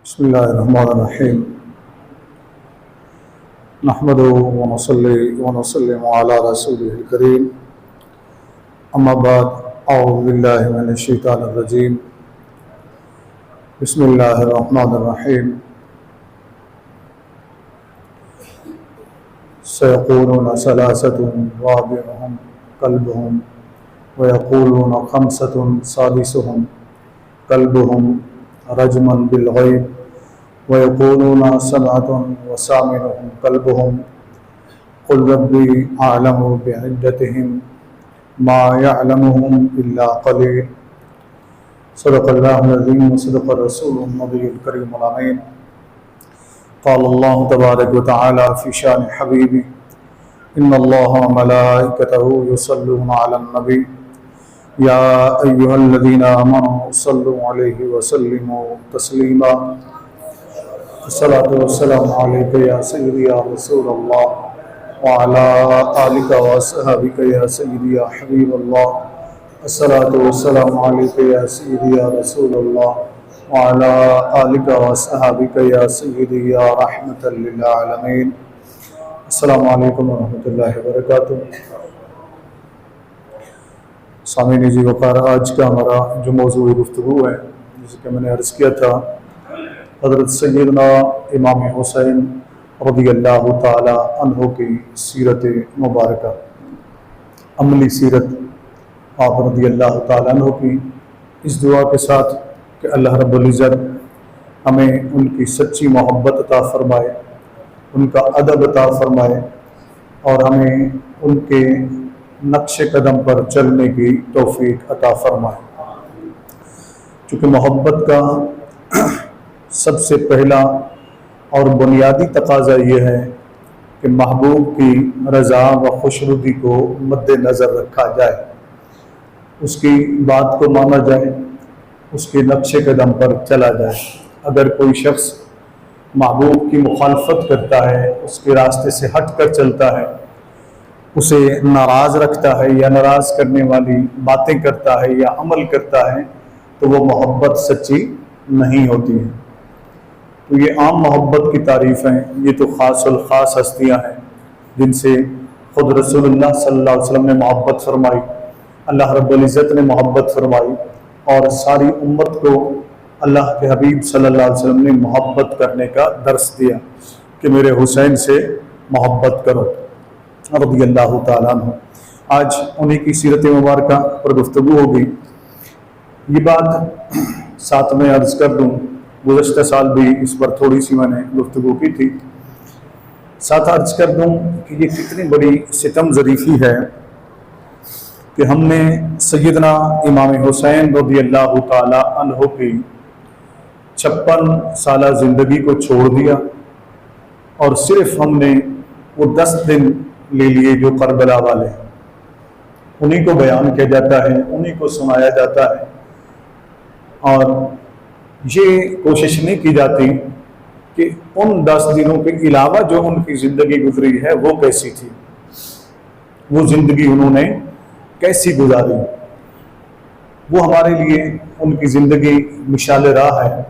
بسم الله الرحمن الرحيم نحمده ونصلي ونسلم على رسوله الكريم أما بعد أعوذ بالله من الشيطان الرجيم بسم الله الرحمن الرحيم سيقولون ثلاثة رابعهم كلبهم ويقولون خمسة سادسهم كلبهم رجما بالغيب ويقولون سبعة وثامنهم كلبهم قل ربي أعلم بعدتهم ما يعلمهم إلا قليل صدق الله العظيم وصدق الرسول النبي الكريم الأمين قال الله تبارك وتعالى في شان حبيبه إن الله وملائكته يصلون على النبي يا أيها الذين آمنوا صلوا عليه وسلموا تسليما الصلاة والسلام عليك يا سيدي يا رسول الله وعلى آلك وأصحابك يا سيدي يا حبيب الله الصلاة والسلام عليك يا سيدي يا رسول الله وعلى آلك وأصحابك يا سيدي يا رحمة للعالمين السلام علیکم ورحمۃ اللہ وبرکاتہ۔ سامعین جی وقار، آج کا ہمارا جو موضوع گفتگو ہے، جس کہ میں نے عرض کیا تھا، حضرت سیدنا امام حسین رضی اللہ تعالی عنہ کی سیرت مبارکہ، عملی سیرت آپ رضی اللہ تعالی عنہ کی، اس دعا کے ساتھ کہ اللہ رب العزت ہمیں ان کی سچی محبت عطا فرمائے، ان کا ادب عطا فرمائے، اور ہمیں ان کے نقش قدم پر چلنے کی توفیق عطا فرمائے۔ چونکہ محبت کا سب سے پہلا اور بنیادی تقاضا یہ ہے کہ محبوب کی رضا و خوشنودی کو مد نظر رکھا جائے، اس کی بات کو مانا جائے، اس کے نقش قدم پر چلا جائے۔ اگر کوئی شخص محبوب کی مخالفت کرتا ہے، اس کے راستے سے ہٹ کر چلتا ہے، اسے ناراض رکھتا ہے یا ناراض کرنے والی باتیں کرتا ہے یا عمل کرتا ہے، تو وہ محبت سچی نہیں ہوتی ہے۔ تو یہ عام محبت کی تعریف ہیں، یہ تو خاص الخاص ہستیاں ہیں جن سے خود رسول اللہ صلی اللہ علیہ وسلم نے محبت فرمائی، اللہ رب العزت نے محبت فرمائی، اور ساری امت کو اللہ کے حبیب صلی اللہ علیہ وسلم نے محبت کرنے کا درس دیا کہ میرے حسین سے محبت کرو رضی اللہ تعالیٰ عنہ۔ آج انہی کی سیرت مبارکہ پر گفتگو ہوگی۔ یہ بات ساتھ میں عرض کر دوں، گزشتہ سال بھی اس پر تھوڑی سی میں نے گفتگو کی تھی، ساتھ عرض کر دوں کہ یہ کتنی بڑی ستم ظریفی ہے کہ ہم نے سیدنا امام حسین رضی اللہ تعالیٰ عنہ کی 56 سالہ زندگی کو چھوڑ دیا، اور صرف ہم نے وہ 10 دن لے لیے جو کربلا والے ہیں، انہی کو بیان کیا جاتا ہے، انہی کو سنایا جاتا ہے، اور یہ کوشش نہیں کی جاتی کہ ان 10 دنوں کے علاوہ جو ان کی زندگی گزری ہے وہ کیسی تھی، وہ زندگی انہوں نے کیسی گزاری، وہ ہمارے لیے ان کی زندگی مشعل راہ ہے،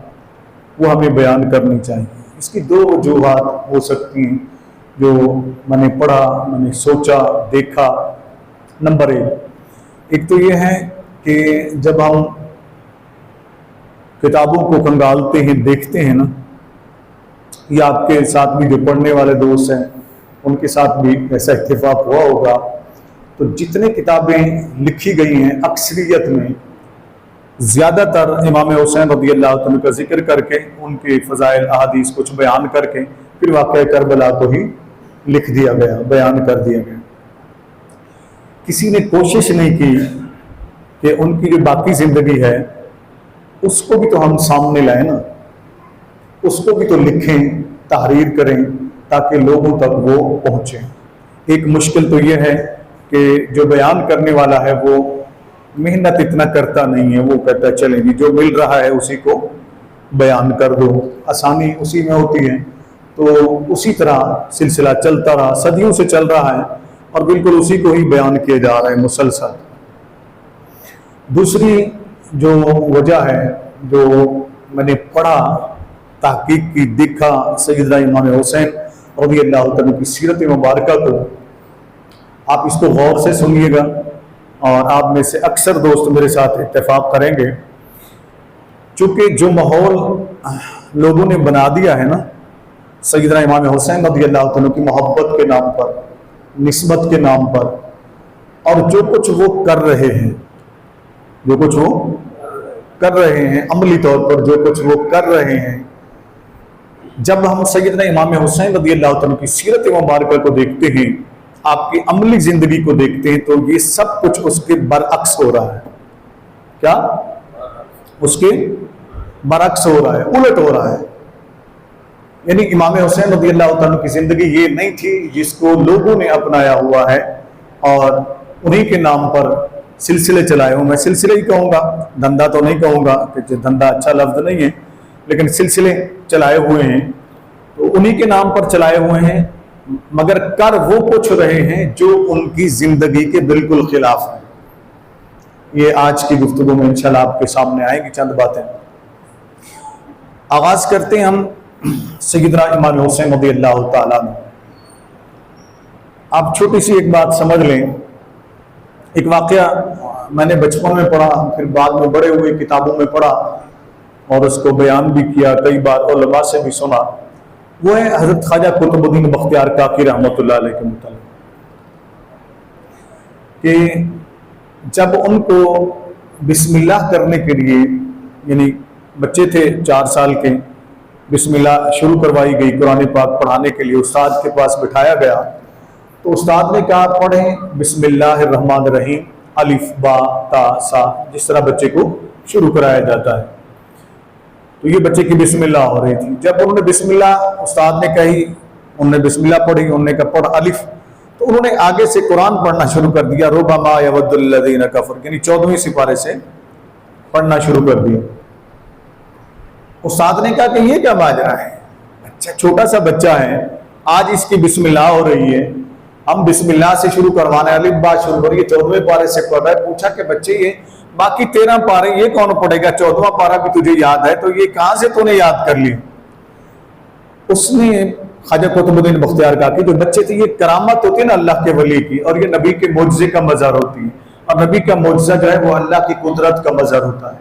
وہ ہمیں بیان کرنی چاہیے۔ اس کی 2 وجوہات ہو سکتی ہیں جو میں نے پڑھا، میں نے سوچا، دیکھا۔ نمبر 1 تو یہ ہے کہ جب ہم کتابوں کو کنگالتے ہیں، دیکھتے ہیں نا، یا آپ کے ساتھ بھی جو پڑھنے والے دوست ہیں ان کے ساتھ بھی ایسا اتفاق ہوا ہوگا، تو جتنے کتابیں لکھی گئی ہیں اکثریت میں زیادہ تر امام حسین رضی اللہ عنہ کا ذکر کر کے، ان کے فضائل احادیث کچھ بیان کر کے، پھر واقعہ کربلا کو ہی لکھ دیا گیا، بیان کر دیا گیا۔ کسی نے کوشش نہیں کی کہ ان کی جو باقی زندگی ہے اس کو بھی تو ہم سامنے لائیں نا، اس کو بھی تو لکھیں، تحریر کریں، تاکہ لوگوں تک وہ پہنچیں۔ ایک مشکل تو یہ ہے کہ جو بیان کرنے والا ہے وہ محنت اتنا کرتا نہیں ہے، وہ کہتا ہے چلیں جی جو مل رہا ہے اسی کو بیان کر دو، آسانی اسی میں ہوتی ہے، تو اسی طرح سلسلہ چلتا رہا، صدیوں سے چل رہا ہے، اور بالکل اسی کو ہی بیان کیا جا رہا ہے مسلسل۔ دوسری جو وجہ ہے جو میں نے پڑھا تحقیق کی دیکھا سیدنا امام حسین رضی اللہ تعالیٰ کی سیرت مبارکہ کو، آپ اس کو غور سے سنیے گا اور آپ میں سے اکثر دوست میرے ساتھ اتفاق کریں گے، چونکہ جو ماحول لوگوں نے بنا دیا ہے نا سیدنا امام حسین رضی اللہ تعالیٰ کی محبت کے نام پر، نسبت کے نام پر، اور جو کچھ وہ کر رہے ہیں، جو کچھ وہ کر رہے ہیں عملی طور پر جو کچھ وہ کر رہے ہیں، جب ہم سیدنا امام حسین رضی اللہ تعالیٰ کی سیرت مبارکہ کو دیکھتے ہیں، آپ کی عملی زندگی کو دیکھتے ہیں، تو یہ سب کچھ اس کے برعکس ہو رہا ہے۔ کیا؟ اس کے برعکس ہو رہا ہے، الٹ ہو رہا ہے۔ یعنی امام حسین رضی اللہ تعالیٰ کی زندگی یہ نہیں تھی جس کو لوگوں نے اپنایا ہوا ہے اور انہی کے نام پر سلسلے چلائے ہوں۔ میں سلسلے ہی کہوں گا، دھندا تو نہیں کہوں گا کہ دھندا اچھا لفظ نہیں ہے، لیکن سلسلے چلائے ہوئے ہیں تو انہی کے نام پر چلائے ہوئے ہیں، مگر کر وہ کچھ رہے ہیں جو ان کی زندگی کے بالکل خلاف ہے۔ یہ آج کی گفتگو میں انشاءاللہ آپ کے سامنے آئیں گی چند باتیں۔ آغاز کرتے ہیں ہم سیدنا امام حسین رضی اللہ تعالیٰ عنہ۔ آپ چھوٹی سی ایک بات سمجھ لیں، ایک واقعہ میں نے بچپن میں پڑھا، پھر بعد میں بڑے ہوئے کتابوں میں پڑھا اور اس کو بیان بھی کیا، کئی بار علماء سے بھی سنا۔ وہ ہے حضرت خواجہ قطب الدین بختیار کاکی رحمۃ اللہ علیہ کے متعلق، کہ جب ان کو بسم اللہ کرنے کے لیے، یعنی بچے تھے 4 سال کے، بسم اللہ شروع کروائی گئی قرآن پاک پڑھانے کے لیے، استاد کے پاس بٹھایا گیا تو استاد نے کہا پڑھیں بسم اللہ الرحمن الرحیم الف با تا سا، جس طرح بچے کو شروع کرایا جاتا ہے۔ تو یہ بچے کی بسم اللہ ہو رہی تھی۔ جب انہوں نے بسم اللہ استاد نے کہی، انہوں نے بسم اللہ پڑھی، انہوں نے کہا پڑھ الف، تو انہوں نے آگے سے قرآن پڑھنا شروع کر دیا، ربما یود الذین کفروا، یعنی 14ویں سپارے سے پڑھنا شروع کر دیا۔ استاد نے کہا کہ یہ کیا ماجرا ہے، اچھا چھوٹا سا بچہ ہے، آج اس کی بسم اللہ ہو رہی ہے، ہم بسم اللہ سے شروع کروانا ہے، الف با شروع کر، یہ 14ویں پارے سے پڑھ رہا ہے۔ پوچھا کہ بچے یہ باقی 13 پارے یہ کون پڑھے گا، 14واں پارہ بھی تجھے یاد ہے تو یہ کہاں سے تو نے یاد کر لی؟ اس نے خواجہ قطب الدین بختیار کہا کہ جو بچے تھے، یہ کرامت ہوتی ہے نا اللہ کے ولی کی، اور یہ نبی کے معجزے کا مظہر ہوتی ہے، اور نبی کا معجزہ جو ہے وہ اللہ کی قدرت کا مظہر ہوتا ہے۔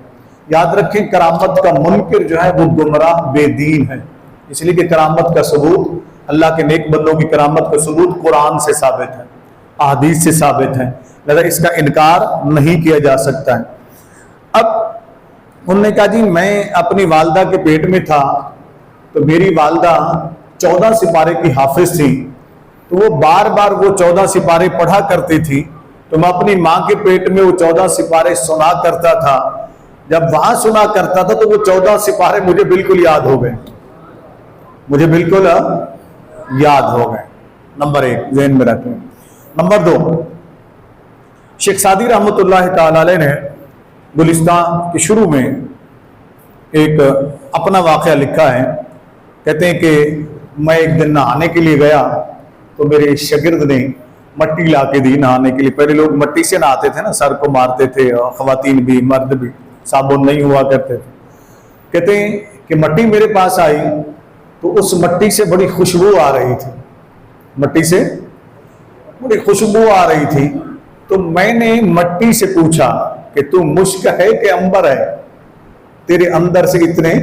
یاد رکھیں کرامت کا منکر جو ہے وہ گمراہ بے دین ہے، اس لیے کہ کرامت کا ثبوت، اللہ کے نیک بندوں کی کرامت کا ثبوت قرآن سے ثابت ہے، احادیث سے ثابت ہے، لہذا اس کا انکار نہیں کیا جا سکتا ہے۔ اب انہوں نے کہا جی میں اپنی والدہ کے پیٹ میں تھا تو میری والدہ 14 سپارے کی حافظ تھی، تو وہ بار بار وہ 14 سپارے پڑھا کرتی تھی، تو میں اپنی ماں کے پیٹ میں وہ 14 سپارے سنا کرتا تھا، جب وہاں سنا کرتا تھا تو وہ 14 سپارے مجھے بالکل یاد ہو گئے، مجھے بالکل یاد ہو گئے۔ نمبر 1 ذہن میں رکھیں۔ نمبر 2، شیخ سعدی رحمۃ اللہ تعالی علیہ نے گلستان کے شروع میں ایک اپنا واقعہ لکھا ہے، کہتے ہیں کہ میں ایک دن نہانے کے لیے گیا تو میرے شاگرد نے مٹی لا کے دی نہانے کے لیے۔ پہلے لوگ مٹی سے نہاتے تھے نا، سر کو مارتے تھے، اور خواتین بھی مرد بھی، صابن نہیں ہوا کرتے تھے۔ کہتے ہیں کہ مٹی میرے پاس آئی تو اس مٹی سے بڑی خوشبو آ رہی تھی، مٹی سے بڑی خوشبو آ رہی تھی، تو میں نے مٹی سے پوچھا کہ تو مشک ہے کہ عنبر ہے، تیرے اندر سے اتنے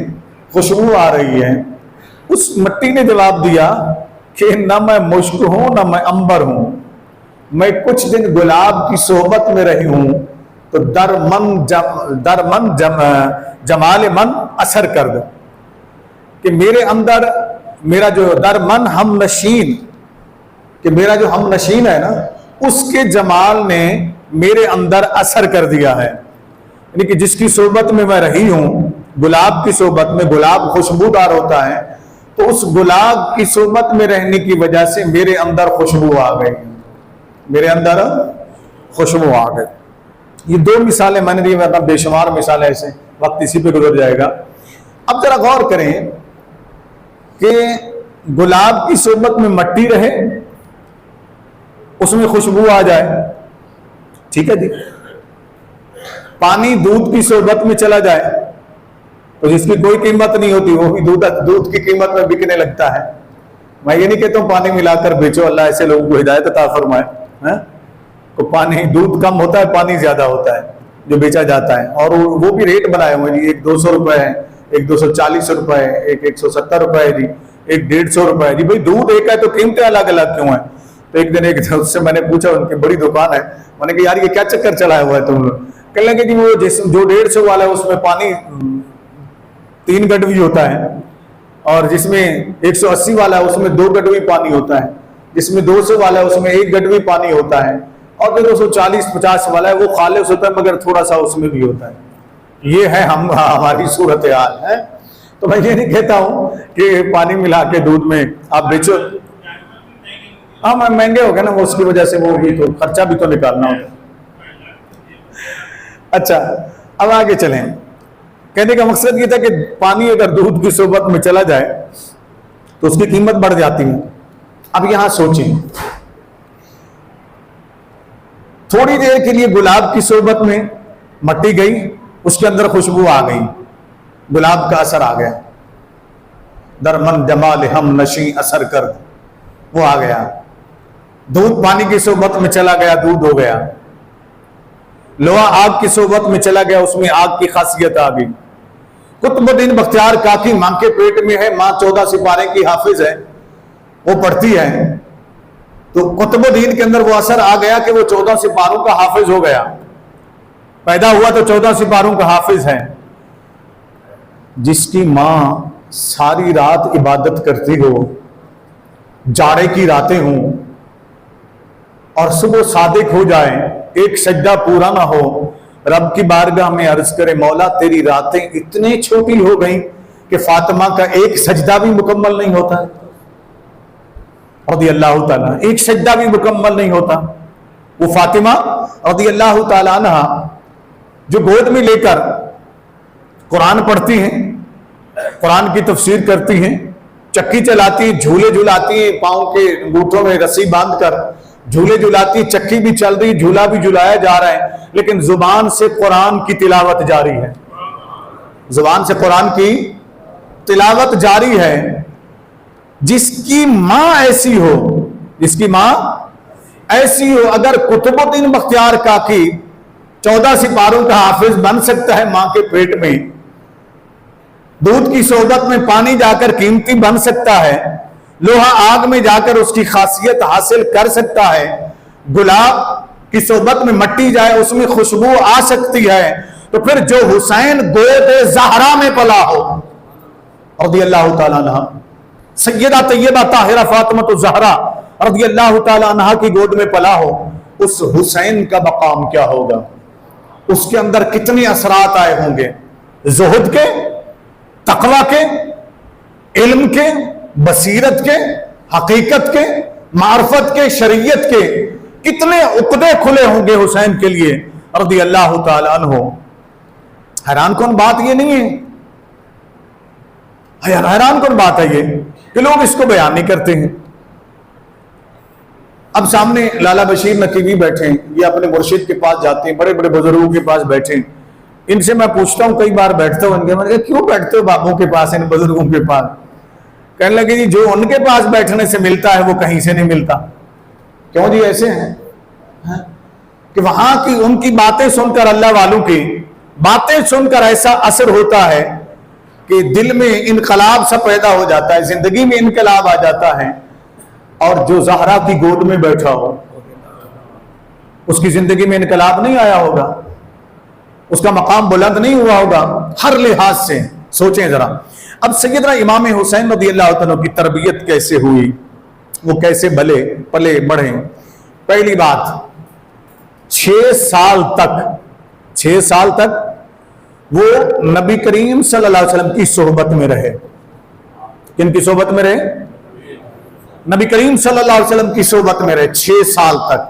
خوشبو آ رہی ہے؟ اس مٹی نے جواب دیا کہ نہ میں مشک ہوں نہ میں عنبر ہوں، میں کچھ دن گلاب کی صحبت میں رہی ہوں تو درمن جمال من اثر کر دے، کہ میرے اندر میرا جو درمن ہم نشین، کہ میرا جو ہم نشین ہے نا، اس کے جمال نے میرے اندر اثر کر دیا ہے، یعنی کہ جس کی صحبت میں میں رہی ہوں، گلاب کی صحبت میں، گلاب خوشبودار ہوتا ہے، تو اس گلاب کی صحبت میں رہنے کی وجہ سے میرے اندر خوشبو آ گئی، میرے اندر خوشبو آ گئی۔ یہ 2 مثالیں میں نے دی، ورنہ بے شمار مثالیں ایسے، وقت اسی پہ گزر جائے گا۔ اب ذرا غور کریں کہ گلاب کی صحبت میں مٹی رہے، اس میں خوشبو آ جائے، ٹھیک ہے جی، پانی دودھ کی صحبت میں چلا جائے تو تو جس کی کوئی قیمت نہیں ہوتی وہ بھی دودھ کی قیمت میں بکنے لگتا ہے. میں یہ نہیں کہتا ہوں پانی ملا کر بیچو، اللہ ایسے لوگوں کو ہدایت عطا فرمائے. تو پانی دودھ کم ہوتا ہے، پانی زیادہ ہوتا ہے جو بیچا جاتا ہے، اور وہ بھی ریٹ بنائے ہوئے جی، ایک 200 روپے ہے، ایک 240 روپے ہے، ایک 170 روپے ہے جی، ایک 150 روپے ہے جی. بھائی دودھ ایک ہے تو قیمتیں الگ الگ کیوں ہیں؟ تو ایک دن اس سے میں نے پوچھا، ان کی بڑی دکان ہے، میں نے کہا یار یہ کیا چکر چلایا ہوا ہے تم لوگ؟ کہنے لگے جی وہ جو 150 والا ہے اس میں پانی 3 گڈوی ہوتا ہے، اور جس میں 180 والا ہے اس میں 2 گڈوی پانی ہوتا ہے، جس میں 200 والا ہے اس میں 1 گڈوی پانی ہوتا ہے، اور جو 240-50 والا ہے وہ خالص ہوتا ہے مگر تھوڑا سا اس میں بھی ہوتا ہے. یہ ہے ہماری صورتحال ہے. تو میں یہ نہیں کہتا ہوں کہ پانی ملا کے دودھ میں آپ بیچو. ہاں مہنگے ہو گئے نا، وہ اس کی وجہ سے وہ بھی تو خرچہ بھی تو نکالنا ہوتا. اچھا اب آگے چلیں. کہنے کا مقصد یہ تھا کہ پانی اگر دودھ کی صحبت میں چلا جائے تو اس کی قیمت بڑھ جاتی ہے. اب یہاں سوچیں، تھوڑی دیر کے لیے گلاب کی صحبت میں مٹی گئی، اس کے اندر خوشبو آ گئی، گلاب کا اثر آ گیا، درمن جمال ہم نشیں اثر کر، وہ آ گیا. دودھ پانی کی صحبت میں چلا گیا، دودھ ہو گیا. لوہا آگ کی صحبت میں چلا گیا، اس میں آگ کی خاصیت آ گئی. قطب الدین بختیار کاکی ماں کے پیٹ میں ہے، ماں 14 سپارے کی حافظ ہے، وہ پڑھتی ہے، تو قطب الدین کے اندر وہ اثر آ گیا کہ وہ 14 سپاروں کا حافظ ہو گیا. پیدا ہوا تو 14 سپاروں کا حافظ ہے. جس کی ماں ساری رات عبادت کرتی ہو، جاڑے کی راتیں ہوں، اور صبح صادق ہو جائے، ایک سجدہ پورا نہ ہو، رب کی بارگاہ میں عرض کرے مولا تیری راتیں اتنی چھوٹی ہو گئیں کہ فاطمہ کا ایک سجدہ بھی مکمل نہیں ہوتا ہے. رضی اللہ تعالیٰ، ایک سجدہ بھی مکمل نہیں ہوتا. وہ فاطمہ رضی اللہ تعالیٰ عنہ جو گود میں لے کر قرآن پڑھتی ہیں، قرآن کی تفسیر کرتی ہیں، چکی چلاتی، جھولے جھلاتی ہیں، پاؤں کے انگوٹھوں میں رسی باندھ کر جھولے جھلاتی، چکی بھی چل رہی، جھولا بھی جھلایا جا رہا ہے، لیکن زبان سے قرآن کی تلاوت جاری ہے. زبان سے قرآن کی تلاوت جاری ہے. جس کی ماں ایسی ہو، جس کی ماں ایسی ہو، اگر قطب الدین بختیار کاکی 14 سپاروں کا حافظ بن سکتا ہے ماں کے پیٹ میں، دودھ کی صحبت میں پانی جا کر قیمتی بن سکتا ہے، لوہا آگ میں جا کر اس کی خاصیت حاصل کر سکتا ہے، گلاب کی صحبت میں مٹی جائے اس میں خوشبو آ سکتی ہے، تو پھر جو حسین گود زہرا میں پلا ہو رضی اللہ تعالیٰ عنہ، سیدہ طیبہ طاہرہ فاطمہ الزہرا رضی اللہ تعالیٰ عنہ کی گود میں پلا ہو، اس حسین کا مقام کیا ہوگا؟ اس کے اندر کتنے اثرات آئے ہوں گے، زہد کے، تقوی کے، علم کے، بصیرت کے، حقیقت کے، معرفت کے، شریعت کے، کتنے عقدے کھلے ہوں گے حسین کے لیے رضی اللہ تعالیٰ عنہ. حیران کن بات یہ نہیں ہے، حیران کن بات ہے یہ کہ لوگ اس کو بیان نہیں کرتے ہیں. اب سامنے لالا بشیر نقیبی بیٹھے ہیں، یہ اپنے مرشد کے پاس جاتے ہیں، بڑے بڑے بزرگوں کے پاس بیٹھے ہیں. ان سے میں پوچھتا ہوں، کئی بار بیٹھتا ہوں ان کے، میں نے کہا کیوں بیٹھتے ہو بابوں کے پاس، ان بزرگوں کے پاس؟ کہنے لگے جی جو ان کے پاس بیٹھنے سے ملتا ہے وہ کہیں سے نہیں ملتا. کیوں جی ایسے ہیں کہ وہاں کی ان کی باتیں سن کر، اللہ والوں کی باتیں سن کر ایسا اثر ہوتا ہے کہ دل میں انقلاب سا پیدا ہو جاتا ہے، زندگی میں انقلاب آ جاتا ہے. اور جو زہرا کی گود میں بیٹھا ہو اس کی زندگی میں انقلاب نہیں آیا ہوگا، اس کا مقام بلند نہیں ہوا ہوگا ہر لحاظ سے. سوچیں ذرا. اب سیدنا امام حسین رضی اللہ عنہ کی تربیت کیسے ہوئی، وہ کیسے پلے بڑھے؟ پہلی بات، 6 سال تک وہ نبی کریم صلی اللہ علیہ وسلم کی صحبت میں رہے. کن کی صحبت میں رہے؟ نبی کریم صلی اللہ علیہ وسلم کی صحبت میں رہے 6 سال تک.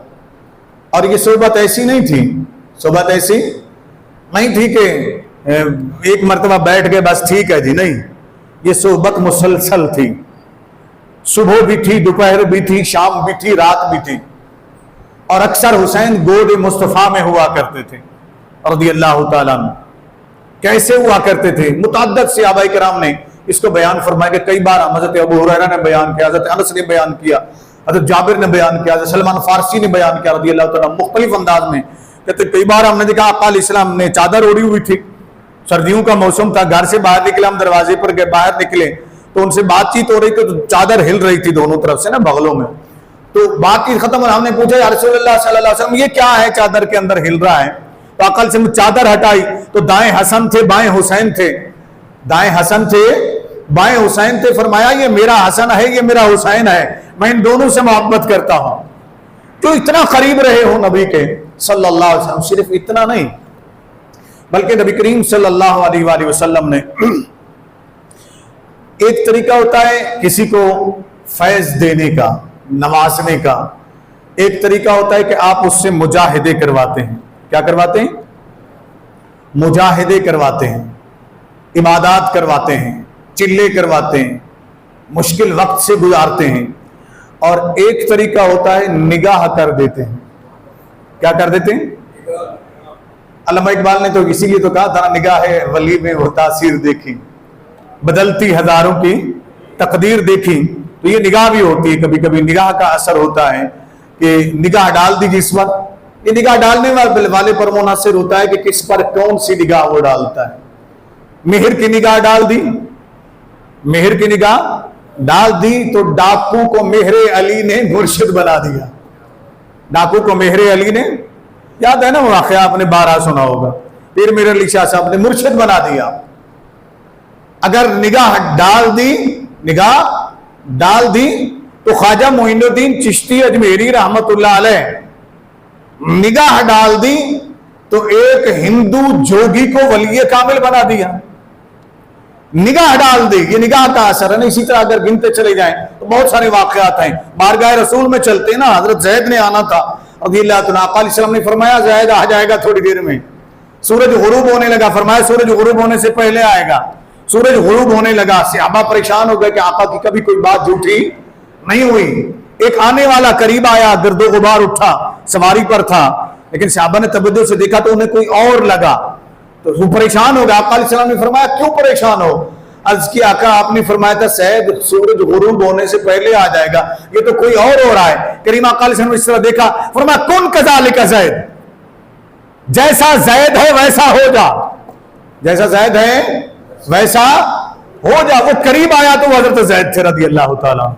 اور یہ صحبت ایسی نہیں تھی کہ ایک مرتبہ بیٹھ گئے بس ٹھیک ہے جی، نہیں، یہ صحبت مسلسل تھی. صبح بھی تھی، دوپہر بھی تھی، شام بھی تھی، رات بھی تھی. اور اکثر حسین گود مصطفیٰ میں ہوا کرتے تھے رضی اللہ تعالیٰ عنہ. کیسے ہوا کرتے تھے. متعدد صحابہ کرام نے اس کو بیان فرمایا کہ کئی بار حضرت ابو ہریرہ نے بیان کیا, حضرت انس نے بیان کیا, حضرت جابر نے بیان کیا, حضرت سلمان فارسی نے بیان کیا رضی اللہ تعالیٰ مختلف انداز میں. کہتے کئی بار ہم نے دیکھا آقا علیہ السلام نے چادر اوڑی ہوئی تھی, سردیوں کا موسم تھا, گھر سے باہر نکلے, ہم دروازے پر گئے, باہر نکلے تو ان سے بات چیت ہو رہی تھی, تو چادر ہل رہی تھی دونوں طرف سے نا بغلوں میں. تو بات چیت ختم, اور ہم نے پوچھا یا رسول اللہ صلی اللہ علیہ وسلم یہ کیا ہے چادر کے اندر ہل رہا ہے؟ تو آقا علیہ السلام چادر ہٹائی تو دائیں حسن تھے بائیں حسین تھے, دائیں حسن تھے بائیں حسین تھے. فرمایا یہ میرا حسن ہے, یہ میرا حسین ہے, میں ان دونوں سے محبت کرتا ہوں. تو اتنا قریب رہے ہو نبی کے صلی اللہ علیہ وسلم. صرف اتنا نہیں بلکہ نبی کریم صلی اللہ علیہ وآلہ وسلم نے ایک طریقہ ہوتا ہے کسی کو فیض دینے کا, نوازنے کا. ایک طریقہ ہوتا ہے کہ آپ اس سے مجاہدے کرواتے ہیں. کیا کرواتے ہیں؟ مجاہدے کرواتے ہیں, عبادات کرواتے ہیں, چلے کرواتے ہیں, مشکل وقت سے گزارتے ہیں. اور ایک طریقہ ہوتا ہے نگاہ کر دیتے ہیں. کیا کر دیتے ہیں؟ علامہ اقبال نے تو اسی لیے تو کہا تھا نگاہ ولی میں وہ تاثیر دیکھی, بدلتی ہزاروں کی تقدیر دیکھی. تو یہ نگاہ بھی ہوتی ہے, کبھی کبھی نگاہ کا اثر ہوتا ہے کہ نگاہ ڈال دی جس وقت. یہ نگاہ ڈالنے والے پر منحصر ہوتا ہے کہ کس پر کون سی نگاہ وہ ڈالتا ہے. مہر کی نگاہ ڈال دی, مہر کی نگاہ ڈال دی تو ڈاکو کو مہر علی نے مرشد بنا دیا. ڈاکو کو مہر علی نے, یاد ہے نا وہ واقعہ آپ نے 12 سنا ہوگا, پھر میر علی شاہ صاحب نے مرشد بنا دیا. اگر نگاہ ڈال دی, نگاہ ڈال دی تو خواجہ معین الدین چشتی اجمیری رحمت اللہ علیہ, نگاہ ڈال دی تو ایک ہندو جوگی کو ولی کامل بنا دیا. نگاہ ڈال دی, یہ نگاہ کا اثر ہے نا. اسی طرح اگر گنتے چلے جائیں تو بہت سارے واقعات ہیں. بارگاہ رسول میں چلتے ہیں نا, حضرت زید نے آنا تھا رضی اللہ عنہ. آقا علیہ السلام نے فرمایا زید آ جائے گا تھوڑی دیر میں. سورج غروب ہونے لگا, فرمایا سورج غروب ہونے سے پہلے آئے گا. سورج غروب ہونے لگا, صحابہ پریشان ہو گئے کہ آقا کی کبھی کوئی بات جھوٹی نہیں ہوئی. ایک آنے والا قریب آیا, گرد و غبار اٹھا, سواری پر تھا, لیکن صحابہ نے توجہ سے دیکھا تو انہیں کوئی اور لگا, تو وہ پریشان ہو گیا. آقا علیہ السلام نے فرمایا کیوں پریشان ہو؟ عرض کی آقا آپ نے فرمایا تھا سید سورج غروب ہونے سے پہلے آ جائے گا, یہ تو کوئی اور ہو رہا ہے. کریم آقا علیہ السلام نے اس طرح دیکھا, فرمایا کن کذالک زید, جیسا زید ہے ویسا ہو جا, جیسا زید ہے ویسا ہو جا. وہ قریب آیا تو وہ حضرت زید تھے رضی اللہ تعالیٰ.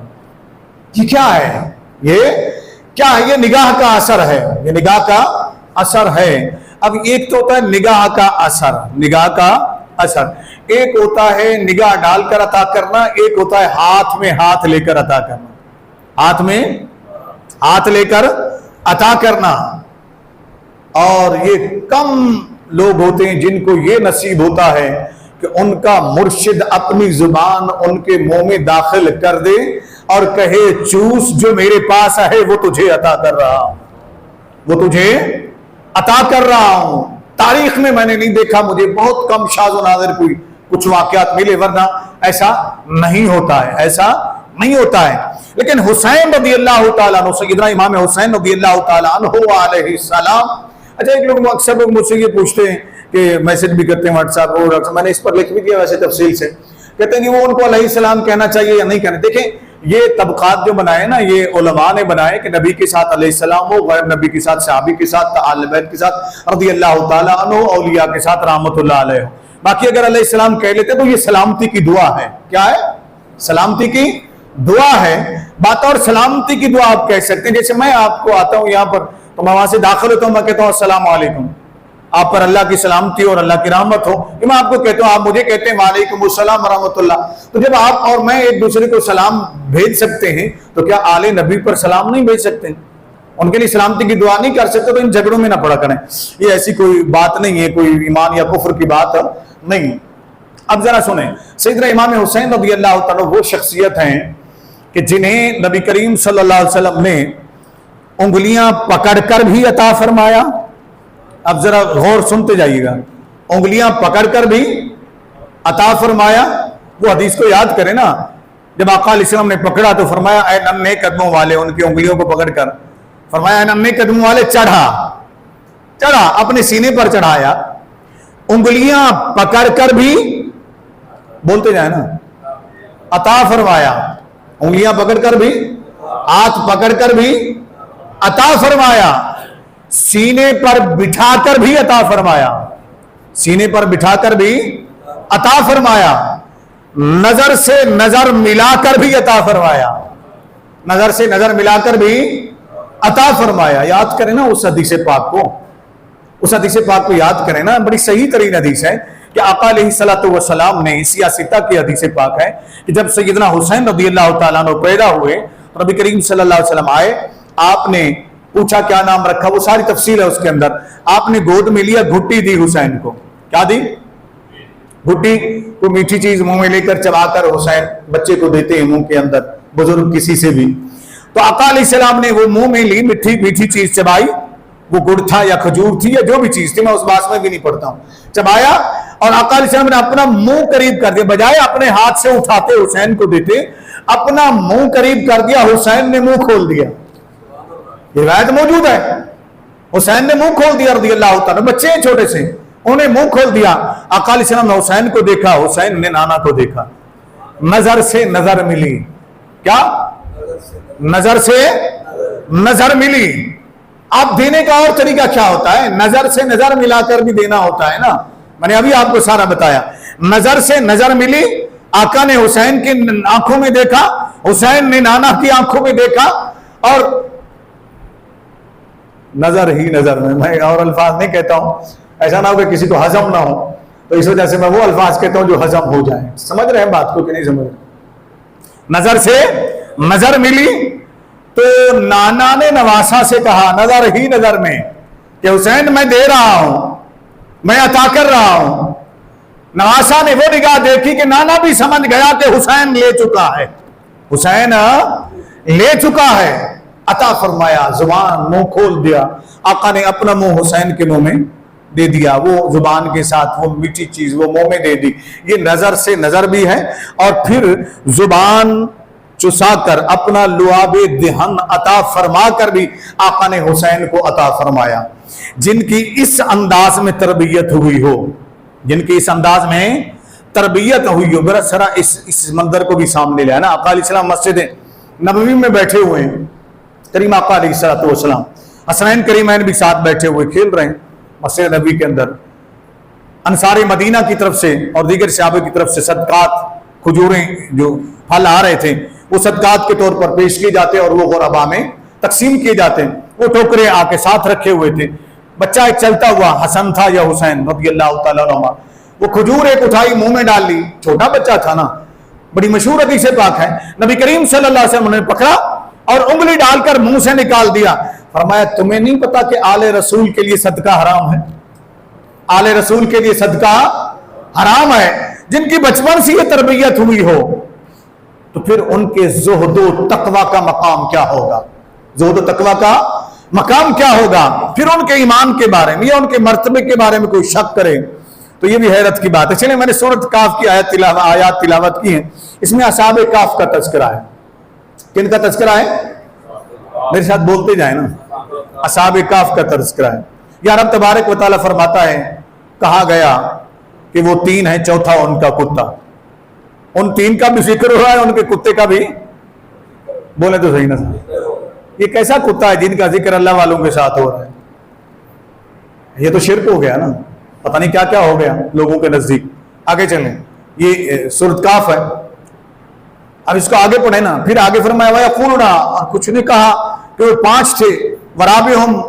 یہ کیا ہے؟ یہ کیا ہے؟ یہ نگاہ کا اثر ہے, یہ نگاہ کا اثر ہے. اب ایک تو ہوتا ہے نگاہ کا اثر, نگاہ کا اثر. ایک ہوتا ہے نگاہ ڈال کر عطا کرنا, ایک ہوتا ہے ہاتھ میں ہاتھ لے کر عطا کرنا. ہاتھ میں ہاتھ لے کر عطا کرنا. اور یہ کم لوگ ہوتے ہیں جن کو یہ نصیب ہوتا ہے کہ ان کا مرشد اپنی زبان ان کے منہ میں داخل کر دے اور کہے چوس جو میرے پاس ہے وہ تجھے عطا کر رہا ہوں, وہ تجھے عطا کر رہا ہوں. تاریخ میں نے نہیں دیکھا, مجھے بہت کم شاذ و نادر کوئی کچھ واقعات ملے, ورنہ ایسا نہیں ہوتا ہے, ایسا نہیں ہوتا ہے. لیکن حسین رضی اللہ تعالیٰ عنہ, سیدنا امام حسین رضی اللہ تعالیٰ عنہ علیہ السلام. اچھا ایک لوگ اکثر لوگ مجھ سے یہ پوچھتے ہیں کہ میسج بھی کرتے ہیں واٹس ایپ اور میں نے اس پر لکھ بھی دیا ویسے تفصیل سے, کہتے ہیں کہ وہ ان کو علیہ السلام کہنا چاہیے یا نہیں کہنا. دیکھیں یہ طبقات جو بنائے نا, یہ علماء نے بنائے کہ نبی کے ساتھ علیہ السلام ہو, غیر نبی کے ساتھ صحابی کے ساتھ, اہل بیت کے ساتھ رضی اللہ تعالیٰ عنہ, اولیاء کے ساتھ رحمت اللہ علیہ. باقی اگر علیہ السلام کہہ لیتے تو یہ سلامتی کی دعا ہے. کیا ہے؟ سلامتی کی دعا ہے. بات اور سلامتی کی دعا آپ کہہ سکتے ہیں. جیسے میں آپ کو آتا ہوں یہاں پر تو میں وہاں سے داخل ہوتا ہوں, میں کہتا ہوں السلام علیکم, آپ پر اللہ کی سلامتی اور اللہ کی رحمت ہو. یہ میں آپ کو کہتا ہوں, آپ مجھے کہتے ہیں وعلیکم السلام ورحمۃ اللہ. تو جب آپ اور میں ایک دوسرے کو سلام بھیج سکتے ہیں تو کیا آل نبی پر سلام نہیں بھیج سکتے, ان کے لیے سلامتی کی دعا نہیں کر سکتے؟ تو ان جھگڑوں میں نہ پڑا کریں, یہ ایسی کوئی بات نہیں ہے, کوئی ایمان یا کفر کی بات نہیں. اب ذرا سنیں, سیدنا امام حسین رضی اللہ تعالیٰ وہ شخصیت ہیں کہ جنہیں نبی کریم صلی اللہ علیہ وسلم نے انگلیاں پکڑ کر بھی عطا فرمایا. اب ذرا غور سنتے جائیے گا, انگلیاں پکڑ کر بھی عطا فرمایا. وہ حدیث کو یاد کریں نا, جب آقا علیہ السلام نے پکڑا تو فرمایا اے ننھے قدموں والے, ان کی انگلیوں کو پکڑ کر فرمایا اے ننھے قدموں والے, چڑھا, چڑھا, اپنے سینے پر چڑھایا. انگلیاں پکڑ کر بھی، بولتے جائیں نا، عطا فرمایا، انگلیاں پکڑ کر بھی، ہاتھ پکڑ کر بھی عطا فرمایا، سینے پر بٹھا کر بھی عطا فرمایا، سینے پر بٹھا کر بھی عطا فرمایا، نظر سے نظر ملا کر بھی عطا فرمایا، نظر سے نظر ملا کر بھی عطا فرمایا۔ یاد کریں نا اس حدیث پاک کو، اس حدیث پاک کو یاد کریں نا، بڑی صحیح ترین حدیث ہے کہ آقا علیہ الصلوۃ والسلام نے، سیاستہ کی حدیث پاک ہے کہ جب سیدنا حسین رضی اللہ تعالیٰ عنہ پیدا ہوئے، نبی کریم صلی اللہ علیہ وسلم آئے، آپ نے پوچھا کیا نام رکھا، وہ ساری تفصیل ہے اس کے اندر، آپ نے گود میں لیا، گھٹی دی حسین کو، کیا دی؟ گھٹی، کوئی میٹھی چیز منہ میں لے کر چبا کر حسین بچے کو دیتے ہیں منہ کے اندر، بزرگ کسی سے بھی، تو آقا علیہ السلام نے وہ منہ میں لی، میٹھی چیز چبائی، وہ گڑ تھا یا کھجور تھی یا جو بھی چیز تھی، میں اس باس میں بھی نہیں پڑھتا ہوں، چبایا، اور آقا علیہ السلام نے اپنا منہ قریب کر دیا، بجائے اپنے ہاتھ سے اٹھاتے حسین کو دیتے، اپنا منہ قریب کر دیا، حسین نے منہ کھول دیا، یہ روایت موجود ہے، حسین نے منہ کھول دیا رضی اللہ تعالیٰ، بچے ہیں چھوٹے سے، انہیں منہ کھول دیا، آقا علیہ السلام نے حسین کو دیکھا، حسین نے نانا کو دیکھا، نظر سے نظر ملی، کیا؟ نظر سے نظر ملی۔ اب دینے کا اور طریقہ کیا ہوتا ہے؟ نظر سے نظر ملا کر بھی دینا ہوتا ہے نا، میں نے ابھی آپ کو سارا بتایا، نظر سے نظر ملی، آقا نے حسین کی آنکھوں میں دیکھا، حسین نے نانا کی آنکھوں میں دیکھا، اور نظر ہی نظر میں اور الفاظ نہیں کہتا ہوں، ایسا نہ ہو کہ کسی کو ہضم نہ ہو، تو اس وجہ سے میں وہ الفاظ کہتا ہوں جو ہضم ہو جائیں۔ سمجھ رہے ہیں بات کو کہ نہیں سمجھ رہے؟ نظر سے نظر ملی تو نانا نے نواسا سے کہا نظر ہی نظر میں کہ حسین میں دے رہا ہوں، میں عطا کر رہا ہوں۔ نواسا نے وہ نگاہ دیکھی کہ نانا بھی سمجھ گیا کہ حسین لے چکا ہے، حسین لے چکا ہے، عطا فرمایا، زبان منہ کھول دیا، آقا نے اپنا منہ حسین کے منہ میں دے دیا، وہ زبان کے ساتھ وہ میٹھی چیز وہ منہ میں دے دی۔ یہ نظر سے نظر بھی ہے، اور پھر زبان چسا کر اپنا لعاب دہن عطا فرما کر بھی آقا نے حسین کو عطا فرمایا۔ جن کی اس انداز میں تربیت ہوئی ہو، جن کی اس انداز میں تربیت ہوئی ہو، برا سرا اس منظر کو بھی سامنے لیا نا، آقا علیہ السلام مسجد نبوی میں بیٹھے ہوئے ہیں، کریم آقا علیہ السلام حسنین کریمین بھی ساتھ بیٹھے ہوئے کھیل رہے ہیں مسجد نبوی کے اندر، انصار مدینہ کی طرف سے اور دیگر صحابہ کی طرف سے صدقات، کھجوریں جو پھل آ رہے تھے وہ صدقات کے طور پر پیش کیے جاتے اور وہ غربا میں تقسیم کیے جاتے ہیں، وہ ٹوکرے آ کے ساتھ رکھے ہوئے تھے، بچہ ایک چلتا ہوا حسن تھا یا حسین رضی اللہ تعالیٰ عنہ، وہ کھجور ایک اٹھائی منہ میں ڈال لی، چھوٹا بچہ تھا نا، بڑی مشہور حدیث پاک ہے، نبی کریم صلی اللہ علیہ وسلم نے پکڑا اور انگلی ڈال کر منہ سے نکال دیا، فرمایا تمہیں نہیں پتا کہ آل رسول کے لیے صدقہ حرام ہے؟ آل رسول کے لیے صدقہ حرام ہے۔ جن کی بچپن سے یہ تربیت ہوئی ہو تو پھر ان کے زہد و تقوی کا مقام کیا ہوگا، زہد و تقوی کا مقام کیا ہوگا، پھر ان کے ایمان کے بارے میں یا ان کے مرتبے کے بارے میں کوئی شک کرے تو یہ بھی حیرت کی بات ہے۔ چلیں میں نے سورۃ کاف کی آیات تلاوت کی ہیں، اس میں اصحاب کاف کا تذکرہ ہے، کن کا تذکرہ ہے؟ میرے ساتھ بولتے جائیں نا، اصحاب کاف کا تذکرہ ہے۔ یا رب تبارک و تعالیٰ فرماتا ہے کہا گیا کہ وہ تین ہیں، چوتھا ان کا کتا، ان تین کا بھی ذکر ہو رہا ہے، ان کے کتے کا بھی، بولے تو صحیح نا، یہ کیسا کتا ہے جن کا ذکر اللہ والوں کے ساتھ ہو رہا ہے؟ یہ تو شرک ہو گیا نا، پتہ نہیں کیا کیا ہو گیا لوگوں کے نزدیک۔ آگے چلیں، یہ سورۃ کاف ہے، اب اس کو آگے پڑھیں نا، پھر آگے فرمایا وَيَقُولُونَ، اور کچھ نے کہا کہ وہ 5 تھے، وَرَابِعُهُمْ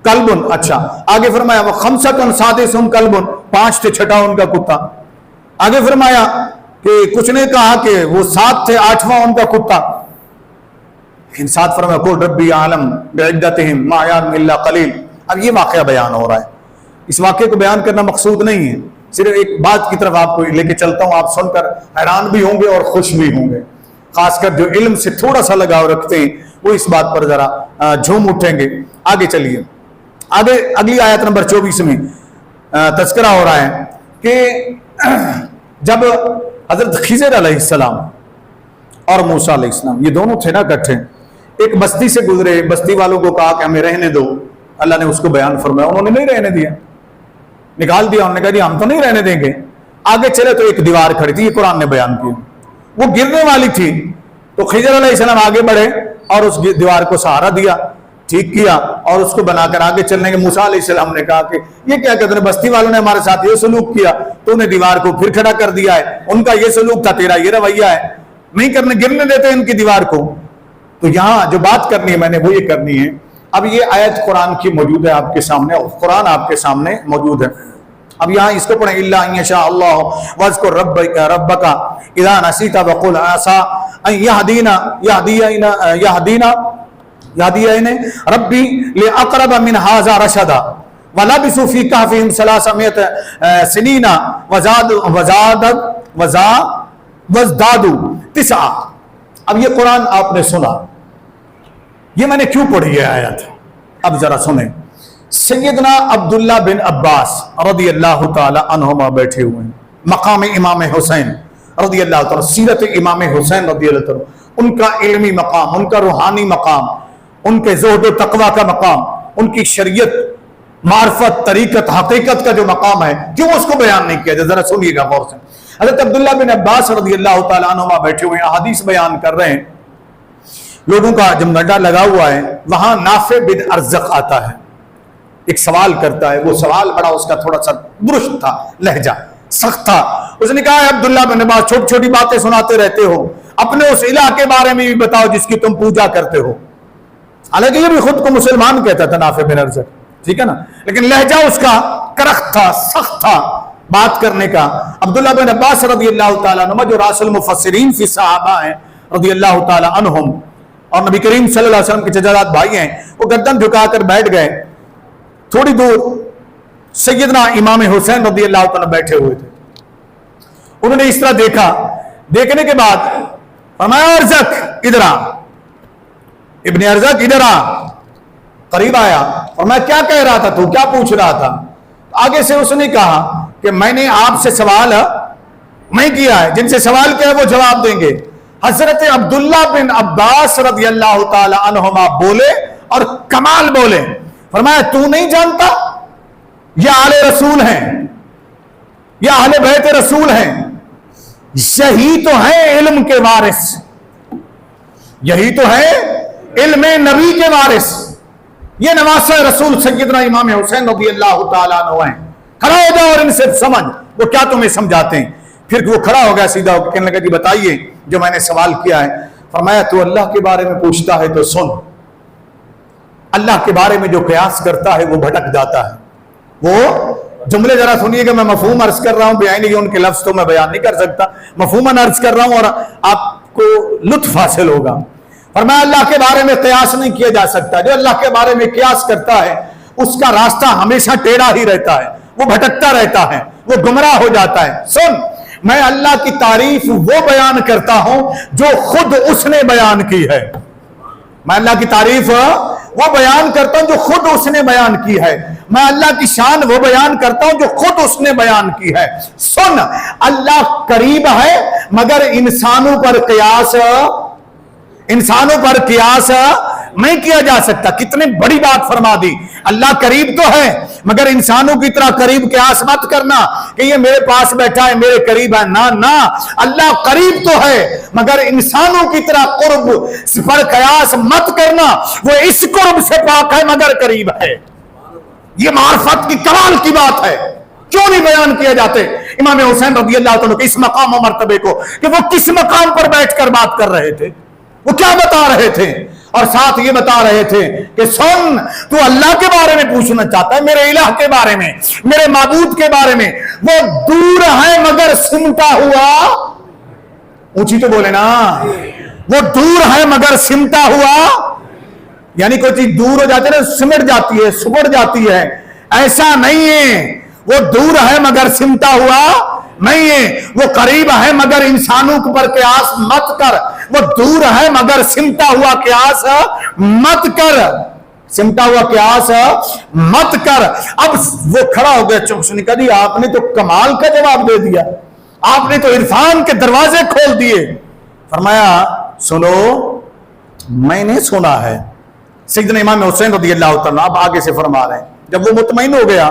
کلب، اچھا آگے فرمایا وَخَمْسَةٌ سَادِسُهُمْ کلب، 5 تھے، چھٹا ان کا کتا۔ آگے فرمایا کہ کچھ نے کہا کہ وہ 7 تھے، 8واں ان کا کتا، لیکن 7 فرمایا قُلْ رَبِّي أَعْلَمُ بِعِدَّتِهِمْ مَا يَعْلَمُ إِلَّا قَلِيلٌ۔ اب یہ واقعہ بیان ہو رہا ہے، اس واقعے کو بیان کرنا مقصود نہیں ہے، صرف ایک بات کی طرف آپ کو لے کے چلتا ہوں، آپ سن کر حیران بھی ہوں گے اور خوش بھی ہوں گے، خاص کر جو علم سے تھوڑا سا لگاؤ رکھتے ہیں وہ اس بات پر ذرا جھوم اٹھیں گے۔ آگے چلیے، آگے اگلی آیت نمبر 24 میں تذکرہ ہو رہا ہے کہ جب حضرت خضر علیہ السلام اور موسیٰ علیہ السلام، یہ دونوں تھے نا اکٹھے، ایک بستی سے گزرے، بستی والوں کو کہا کہ ہمیں رہنے دو، اللہ نے اس کو بیان فرمایا، انہوں نے نہیں رہنے دیا، نکال دیا. انہوں نے کہا جی ہم تو نہیں رہنے دیں گے. آگے چلے تو ایک دیوار کھڑی تھی, یہ قرآن نے بیان کی, وہ گرنے والی تھی. تو خضر علیہ السلام آگے بڑھے اور اس دیوار کو سہارا دیا, ٹھیک کیا اور اس کو بنا کر آگے چلنے کے. موسیٰ علیہ السلام نے کہا کہ یہ کیا کہتے ہیں, بستی والوں نے ہمارے ساتھ یہ سلوک کیا, تو انہیں دیوار کو پھر کھڑا کر دیا ہے. ان کا یہ سلوک تھا, تیرا یہ رویہ ہے, نہیں کرنے, گرنے دیتے ان کی دیوار کو. تو یہاں جو بات کرنی ہے میں نے وہ یہ کرنی ہے. اب یہ آیت قرآن کی موجود ہے آپ کے سامنے, اور قرآن آپ کے سامنے موجود ہے. اب یہاں اس کو پڑھیں, الا ان یشاء اللہ واذکر ربک اذا نسیت وقل عسى ان یهدینی ربی لاقرب من هذا رشدا ولبثوا فی کہفہم 300 سنین وازدادوا 9. اب یہ قرآن آپ نے سنا, یہ میں نے کیوں پڑھی ہے آیت, اب ذرا سنیں. سیدنا عبداللہ بن عباس رضی اللہ تعالی عنہما بیٹھے ہوئے ہیں مقام امام حسین رضی اللہ تعالی, سیرت امام حسین رضی اللہ تعالی, ان کا علمی مقام, ان کا روحانی مقام, ان کے زہد و تقوی کا مقام, ان کی شریعت, معرفت, طریقت, حقیقت کا جو مقام ہے, کیوں اس کو بیان نہیں کیا جائے, ذرا سنیے گا غور سے. حضرت عبداللہ بن عباس رضی اللہ تعالی عنہما بیٹھے ہوئے ہیں, احادیث بیان کر رہے ہیں. لوگوں کا جب نڈا لگا ہوا ہے, وہاں نافع بن ارزق آتا ہے, ایک سوال کرتا ہے. وہ سوال بڑا اس کا تھوڑا سا درست تھا, لہجہ سخت تھا. اس نے کہا عبداللہ بن عباس چھوٹی چھوٹی باتیں سناتے رہتے ہو, اپنے اس الہ کے بارے میں بھی بتاؤ جس کی تم پوجا کرتے ہو. حالانکہ یہ بھی خود کو مسلمان کہتا تھا نافع بن ارزق, ٹھیک ہے نا, لیکن لہجہ اس کا کرخت تھا, سخت تھا بات کرنے کا. عبداللہ بن عباس رضی اللہ تعالیٰ عنہ جو راس المفسرین فی صحابہ ہیں رضی اللہ تعالیٰ عنہم, اور نبی کریم صلی اللہ علیہ وسلم کے چچا زاد بھائی ہیں, وہ گردن جھکا کر بیٹھ گئے. تھوڑی دور سیدنا امام حسین رضی اللہ تعالیٰ بیٹھے ہوئے تھے. انہوں نے اس طرح دیکھا, دیکھنے کے بعد فرمایا ارزق ادھر آ, ابن ارزق ادھر آ. قریب آیا اور میں کیا کہہ رہا تھا, تو کیا پوچھ رہا تھا. آگے سے اس نے کہا کہ میں نے آپ سے سوال میں کیا ہے, جن سے سوال کیا ہے وہ جواب دیں گے. حضرت عبداللہ بن عباس رضی اللہ تعالی عنہما بولے اور کمال بولے. فرمایا تو نہیں جانتا یہ آل رسول ہیں, یہ اہل بیت رسول ہیں, یہی تو ہے علم کے وارث, یہی تو ہے علم نبی کے وارث, یہ نواسہ رسول سیدنا امام حسین رضی اللہ تعالیٰ عنہ ہیں. کھڑا ہو جاؤ اور ان سے سمجھ وہ کیا تمہیں سمجھاتے ہیں. پھر وہ کھڑا ہو گیا سیدھا ہو کے کہنے لگا جی بتائیے جو میں نے سوال کیا ہے. فرمایا تو اللہ کے بارے میں پوچھتا ہے تو سن, اللہ کے بارے میں جو قیاس کرتا ہے وہ بھٹک جاتا ہے. وہ جملے ذرا سنیے کہ میں مفہوم عرض کر رہا ہوں, بیان ان کے لفظ تو میں بیان نہیں کر سکتا, مفہوماً عرض کر رہا ہوں اور آپ کو لطف حاصل ہوگا. فرمایا اللہ کے بارے میں قیاس نہیں کیا جا سکتا, جو اللہ کے بارے میں قیاس کرتا ہے اس کا راستہ ہمیشہ ٹیڑھا ہی رہتا ہے, وہ بھٹکتا رہتا ہے, وہ گمراہ ہو جاتا ہے. سن, میں اللہ کی تعریف وہ بیان کرتا ہوں جو خود اس نے بیان کی ہے. میں اللہ کی تعریف وہ بیان کرتا ہوں جو خود اس نے بیان کی ہے. میں اللہ کی شان وہ بیان کرتا ہوں جو خود اس نے بیان کی ہے. سن, اللہ قریب ہے مگر انسانوں پر قیاس نہیں کیا جا سکتا. کتنی بڑی بات فرما دی. اللہ قریب تو ہے مگر انسانوں کی طرح قریب قیاس مت کرنا کہ یہ میرے پاس بیٹھا ہے میرے قریب ہے. نہ, اللہ قریب تو ہے مگر انسانوں کی طرح قرب پر قیاس مت کرنا. وہ اس قرب سے پاک ہے مگر قریب ہے. یہ معرفت کی کمال کی بات ہے. کیوں نہیں بیان کیے جاتے امام حسین رضی اللہ تعالیٰ کے اس مقام و مرتبے کو کہ وہ کس مقام پر بیٹھ کر بات کر رہے تھے, وہ کیا بتا رہے تھے, اور ساتھ یہ بتا رہے تھے کہ سن, تو اللہ کے بارے میں پوچھنا چاہتا ہے, میرے الہ کے بارے میں, میرے معبود کے بارے میں. وہ دور ہے مگر سمٹا ہوا, اونچی تو بولے نا, وہ دور ہے مگر سمٹا ہوا. یعنی کوئی چیز دور ہو جاتی ہے نا, سمٹ جاتی ہے, سپڑ جاتی ہے. ایسا نہیں ہے, وہ دور ہے مگر سمٹا ہوا نہیں ہے. وہ قریب ہے مگر انسانوں پر قیاس مت کر. وہ دور ہے مگر سمٹا ہوا قیاس مت کر, سمٹا ہوا قیاس مت کر. اب وہ کھڑا ہو گیا, چپ نے کہا جی آپ نے تو کمال کا جواب دے دیا, آپ نے تو عرفان کے دروازے کھول دیے. فرمایا سنو, میں نے سنا ہے. سیدنا امام حسین رضی اللہ تعالیٰ اب آگے سے فرما رہے ہیں, جب وہ مطمئن ہو گیا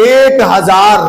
1000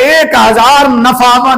1000